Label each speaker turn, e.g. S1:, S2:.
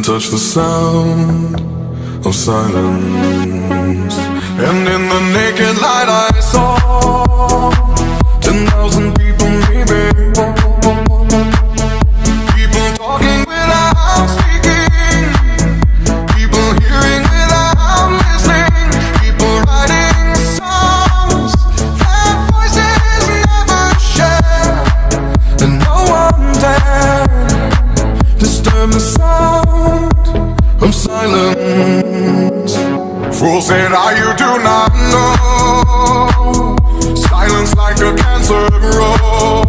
S1: couldn't touch the sound of silence. And in the naked light I saw 10,000 people maybe, people talking without speaking, people hearing without listening, people writing songs that voices never share, and no one dared disturb the sound of silence. Fool said, you do not know. Silence like a cancer grows.